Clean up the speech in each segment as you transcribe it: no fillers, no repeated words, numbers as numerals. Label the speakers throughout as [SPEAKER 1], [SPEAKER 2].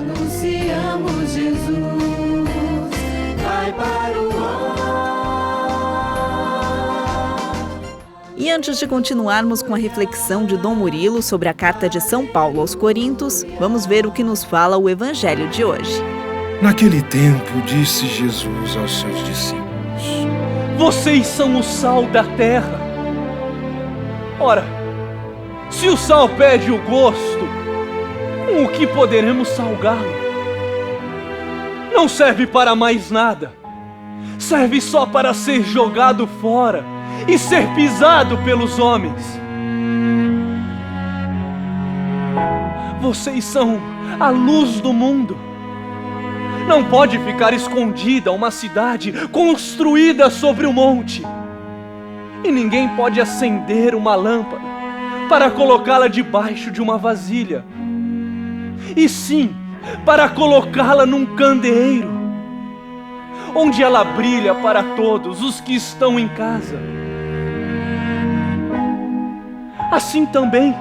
[SPEAKER 1] anunciamos Jesus, vai para o ar.
[SPEAKER 2] E antes de continuarmos com a reflexão de Dom Murilo sobre a carta de São Paulo aos Coríntios, vamos ver o que nos fala o Evangelho de hoje.
[SPEAKER 3] Naquele tempo, disse Jesus aos seus discípulos:
[SPEAKER 4] Vocês são o sal da terra. Ora, se o sal perde o gosto, com o que poderemos salgá-lo? Não serve para mais nada. Serve só para ser jogado fora e ser pisado pelos homens. Vocês são a luz do mundo. Não pode ficar escondida uma cidade construída sobre um monte. E ninguém pode acender uma lâmpada para colocá-la debaixo de uma vasilha. E sim, para colocá-la num candeeiro, onde ela brilha para todos os que estão em casa. Assim também,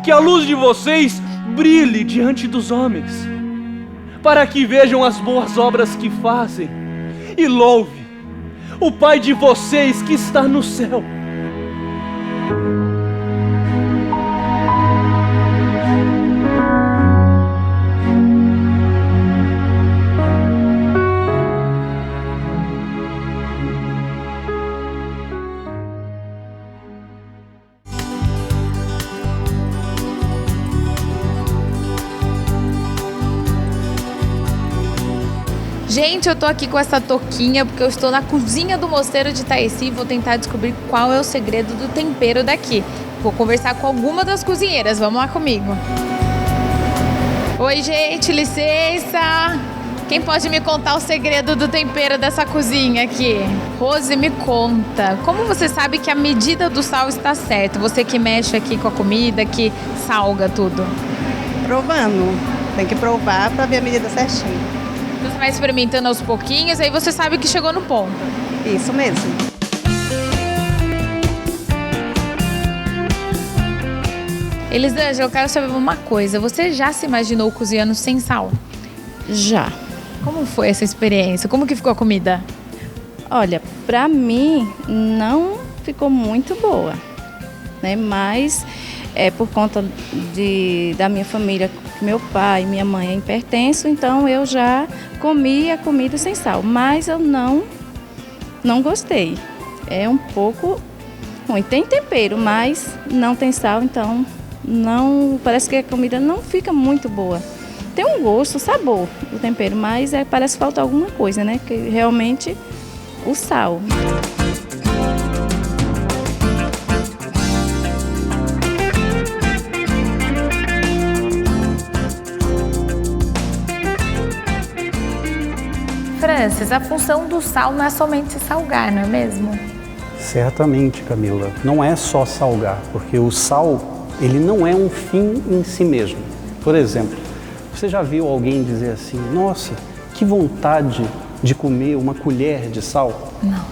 [SPEAKER 4] que a luz de vocês brilhe diante dos homens, para que vejam as boas obras que fazem e louve o Pai de vocês que está no céu.
[SPEAKER 5] Gente, eu tô aqui com essa touquinha porque eu estou na cozinha do Mosteiro de Taeci e vou tentar descobrir qual é o segredo do tempero daqui. Vou conversar com alguma das cozinheiras, vamos lá comigo. Oi, gente, licença! Quem pode me contar o segredo do tempero dessa cozinha aqui? Rose, me conta, como você sabe que a medida do sal está certa? Você que mexe aqui com a comida, que salga tudo.
[SPEAKER 6] Provando, tem que provar para ver a medida certinha.
[SPEAKER 5] Você vai experimentando aos pouquinhos, aí você sabe que chegou no ponto.
[SPEAKER 6] Isso mesmo.
[SPEAKER 5] Elisângela, eu quero saber uma coisa. Você já se imaginou cozinhando sem sal?
[SPEAKER 7] Já.
[SPEAKER 5] Como foi essa experiência? Como que ficou a comida?
[SPEAKER 7] Olha, pra mim não ficou muito boa, né? Mas é por conta da minha família, meu pai e minha mãe é hipertenso, então eu já comi a comida sem sal, mas eu não gostei. É um pouco ruim. Tem tempero, mas não tem sal, então não, parece que a comida não fica muito boa. Tem um gosto, sabor do tempero, mas parece faltar alguma coisa, né? Que realmente o sal.
[SPEAKER 5] Francis, a função do sal não é somente salgar, não é mesmo?
[SPEAKER 8] Certamente, Camila. Não é só salgar, porque o sal, ele não é um fim em si mesmo. Por exemplo, você já viu alguém dizer assim: nossa, que vontade de comer uma colher de sal?
[SPEAKER 5] Não,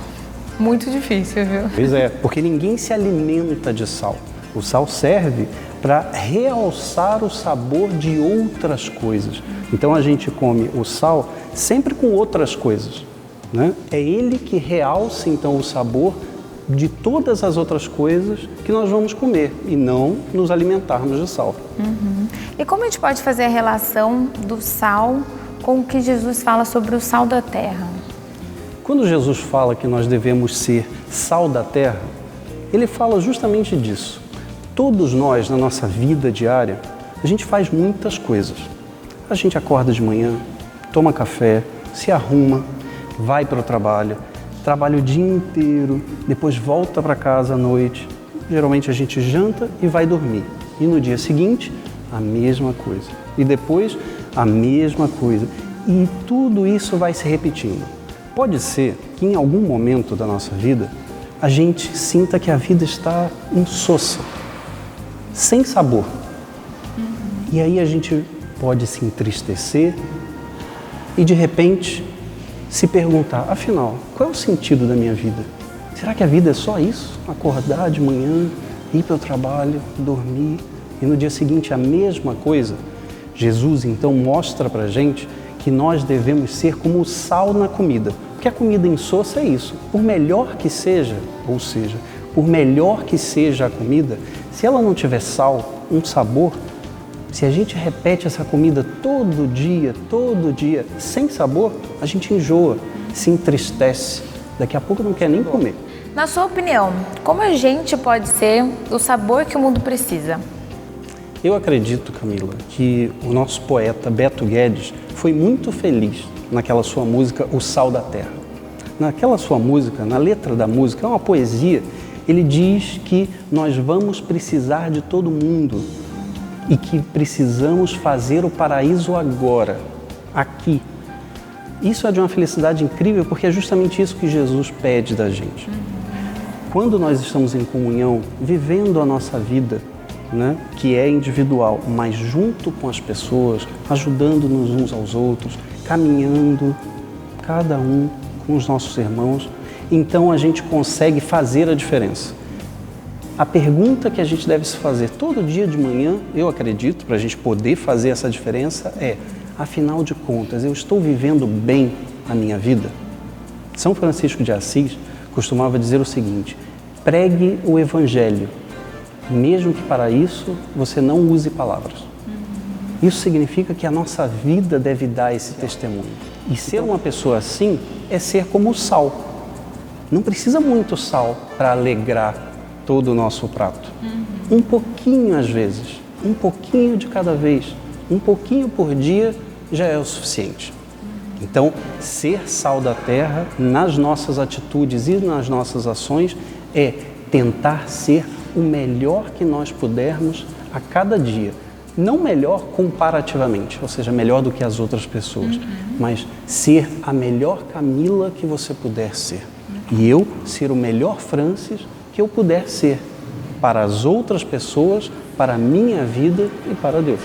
[SPEAKER 5] muito difícil, viu?
[SPEAKER 8] Pois é, porque ninguém se alimenta de sal. O sal serve para realçar o sabor de outras coisas. Então a gente come o sal sempre com outras coisas, né? É ele que realça então o sabor de todas as outras coisas que nós vamos comer e não nos alimentarmos de sal.
[SPEAKER 5] Uhum. E como a gente pode fazer a relação do sal com o que Jesus fala sobre o sal da terra?
[SPEAKER 8] Quando Jesus fala que nós devemos ser sal da terra, ele fala justamente disso. Todos nós, na nossa vida diária, a gente faz muitas coisas. A gente acorda de manhã, toma café, se arruma, vai para o trabalho, trabalha o dia inteiro, depois volta para casa à noite. Geralmente a gente janta e vai dormir. E no dia seguinte, a mesma coisa. E depois, a mesma coisa. E tudo isso vai se repetindo. Pode ser que em algum momento da nossa vida, a gente sinta que a vida está insossa, sem sabor. E aí a gente pode se entristecer e de repente se perguntar: afinal, qual é o sentido da minha vida? Será que a vida é só isso? Acordar de manhã, ir para o trabalho, dormir e no dia seguinte a mesma coisa? Jesus, então, mostra para a gente que nós devemos ser como o sal na comida. Porque a comida insossa é isso. Por melhor que seja, ou seja, por melhor que seja a comida, se ela não tiver sal, um sabor, se a gente repete essa comida todo dia, sem sabor, a gente enjoa, se entristece. Daqui a pouco não quer nem comer.
[SPEAKER 5] Na sua opinião, como a gente pode ser o sabor que o mundo precisa?
[SPEAKER 8] Eu acredito, Camila, que o nosso poeta Beto Guedes foi muito feliz naquela sua música O Sal da Terra. Naquela sua música, na letra da música, é uma poesia, ele diz que nós vamos precisar de todo mundo e que precisamos fazer o paraíso agora, aqui. Isso é de uma felicidade incrível porque é justamente isso que Jesus pede da gente. Quando nós estamos em comunhão, vivendo a nossa vida, né, que é individual, mas junto com as pessoas, ajudando-nos uns aos outros, caminhando, cada um com os nossos irmãos, então a gente consegue fazer a diferença. A pergunta que a gente deve se fazer todo dia de manhã, eu acredito, para a gente poder fazer essa diferença é, afinal de contas, eu estou vivendo bem a minha vida? São Francisco de Assis costumava dizer o seguinte, pregue o Evangelho, mesmo que para isso você não use palavras. Isso significa que a nossa vida deve dar esse testemunho. E ser uma pessoa assim é ser como o sal. Não precisa muito sal para alegrar todo o nosso prato. Um pouquinho às vezes, um pouquinho de cada vez, um pouquinho por dia já é o suficiente. Então, ser sal da terra nas nossas atitudes e nas nossas ações é tentar ser o melhor que nós pudermos a cada dia. Não melhor comparativamente, ou seja, melhor do que as outras pessoas, mas ser a melhor Camila que você puder ser. E eu ser o melhor Francis que eu puder ser para as outras pessoas, para a minha vida e para Deus.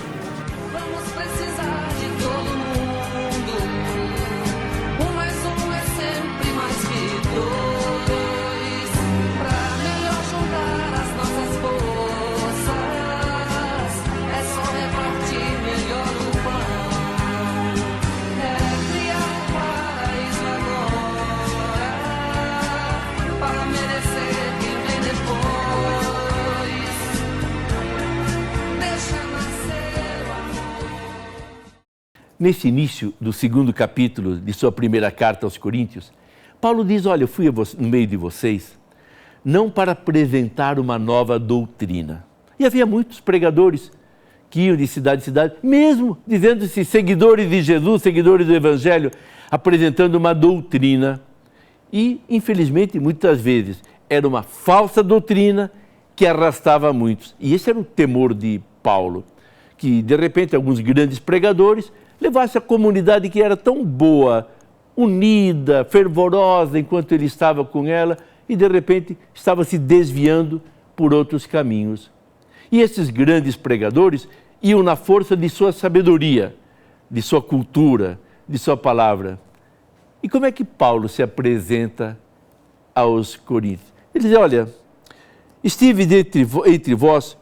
[SPEAKER 1] Vamos precisar de todo mundo. Mais é sempre mais que dois. Pra melhor juntar as nossas forças, é só repartir melhor o pão. É criar um paraíso agora, para merecer quem vem depois. Deixa nascer o amor.
[SPEAKER 9] Nesse início do segundo capítulo de sua primeira carta aos Coríntios, Paulo diz, olha, eu fui no meio de vocês, não para apresentar uma nova doutrina. E havia muitos pregadores que iam de cidade em cidade, mesmo dizendo-se seguidores de Jesus, seguidores do Evangelho, apresentando uma doutrina. E, infelizmente, muitas vezes, era uma falsa doutrina que arrastava muitos. E esse era o temor de Paulo, que, de repente, alguns grandes pregadores levassem a comunidade que era tão boa, unida, fervorosa, enquanto ele estava com ela, e, de repente, estava se desviando por outros caminhos. E esses grandes pregadores iam na força de sua sabedoria, de sua cultura, de sua palavra. E como é que Paulo se apresenta aos Coríntios? Ele diz, olha, estive entre vós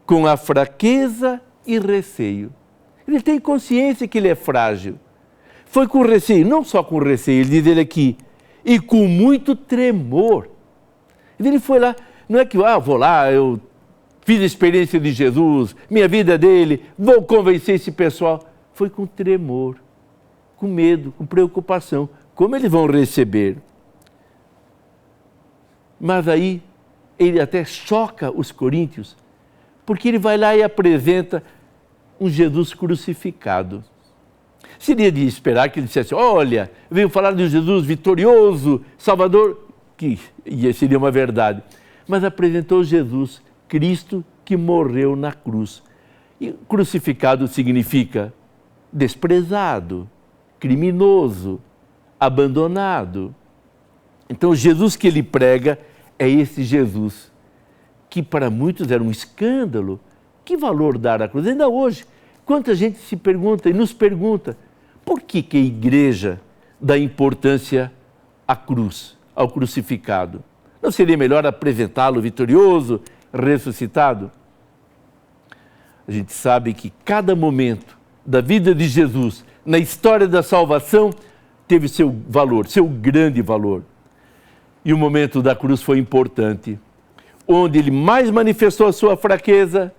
[SPEAKER 9] com a fraqueza e receio. Ele tem consciência que ele é frágil. Foi com receio, não só com receio, ele diz ele aqui, e com muito tremor. Ele foi lá, não é que, vou lá, eu fiz a experiência de Jesus, minha vida é dele, vou convencer esse pessoal. Foi com tremor, com medo, com preocupação. Como eles vão receber? Mas aí, ele até choca os coríntios, porque ele vai lá e apresenta um Jesus crucificado. Seria de esperar que ele dissesse, olha, venho falar de um Jesus vitorioso, Salvador, que seria uma verdade. Mas apresentou Jesus, Cristo, que morreu na cruz. E crucificado significa desprezado, criminoso, abandonado. Então, Jesus que ele prega é esse Jesus, que para muitos era um escândalo. Que valor dar à cruz? Ainda hoje, quanta gente se pergunta e nos pergunta, por que a igreja dá importância à cruz, ao crucificado? Não seria melhor apresentá-lo vitorioso, ressuscitado? A gente sabe que cada momento da vida de Jesus, na história da salvação, teve seu valor, seu grande valor. E o momento da cruz foi importante, onde ele mais manifestou a sua fraqueza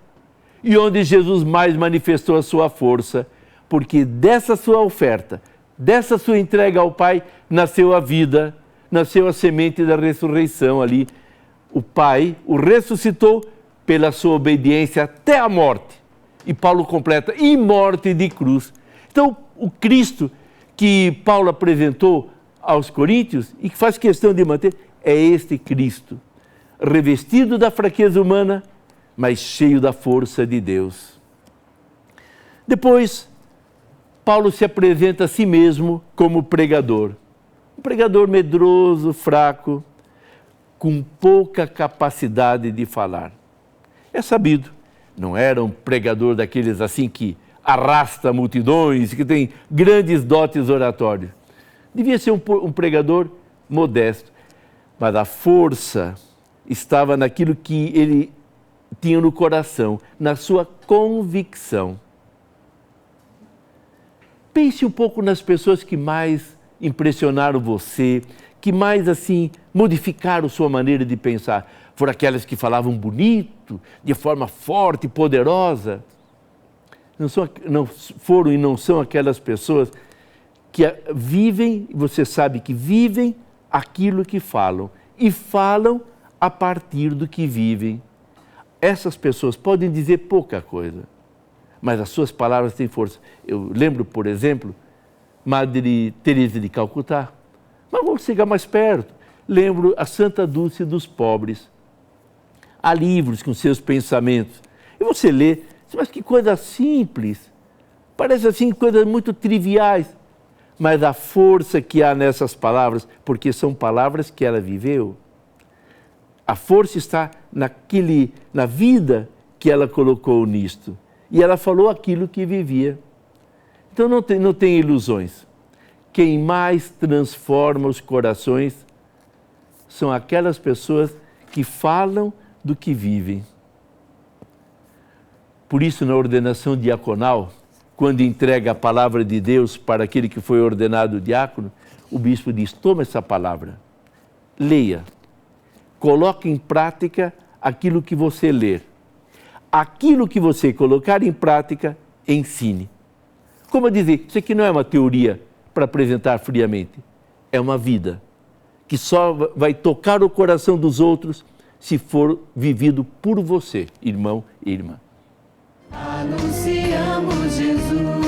[SPEAKER 9] e onde Jesus mais manifestou a sua força, porque dessa sua oferta, dessa sua entrega ao Pai, nasceu a vida, nasceu a semente da ressurreição ali. O Pai o ressuscitou pela sua obediência até a morte. E Paulo completa, e morte de cruz. Então, o Cristo que Paulo apresentou aos coríntios e que faz questão de manter, é este Cristo, revestido da fraqueza humana, mas cheio da força de Deus. Depois, Paulo se apresenta a si mesmo como pregador. Um pregador medroso, fraco, com pouca capacidade de falar. É sabido, não era um pregador daqueles assim que arrasta multidões, que tem grandes dotes oratórias. Devia ser um pregador modesto, mas a força estava naquilo que ele tinha no coração, na sua convicção. Pense um pouco nas pessoas que mais impressionaram você, que mais assim modificaram sua maneira de pensar. Foram aquelas que falavam bonito, de forma forte e poderosa. Não foram e não são aquelas pessoas que vivem, você sabe que vivem aquilo que falam e falam a partir do que vivem. Essas pessoas podem dizer pouca coisa, mas as suas palavras têm força. Eu lembro, por exemplo, Madre Teresa de Calcutá, mas vamos chegar mais perto. Lembro a Santa Dulce dos Pobres. Há livros com seus pensamentos. E você lê, mas que coisa simples, parece assim coisas muito triviais, mas a força que há nessas palavras, porque são palavras que ela viveu. A força está na vida que ela colocou nisto. E ela falou aquilo que vivia. Então não tem ilusões. Quem mais transforma os corações são aquelas pessoas que falam do que vivem. Por isso, na ordenação diaconal, quando entrega a palavra de Deus para aquele que foi ordenado diácono, o bispo diz, toma essa palavra, leia, coloque em prática aquilo que você ler. Aquilo que você colocar em prática, ensine. Como eu dizer, isso aqui não é uma teoria para apresentar friamente, é uma vida que só vai tocar o coração dos outros se for vivido por você, irmão e irmã.
[SPEAKER 1] Anunciamos Jesus.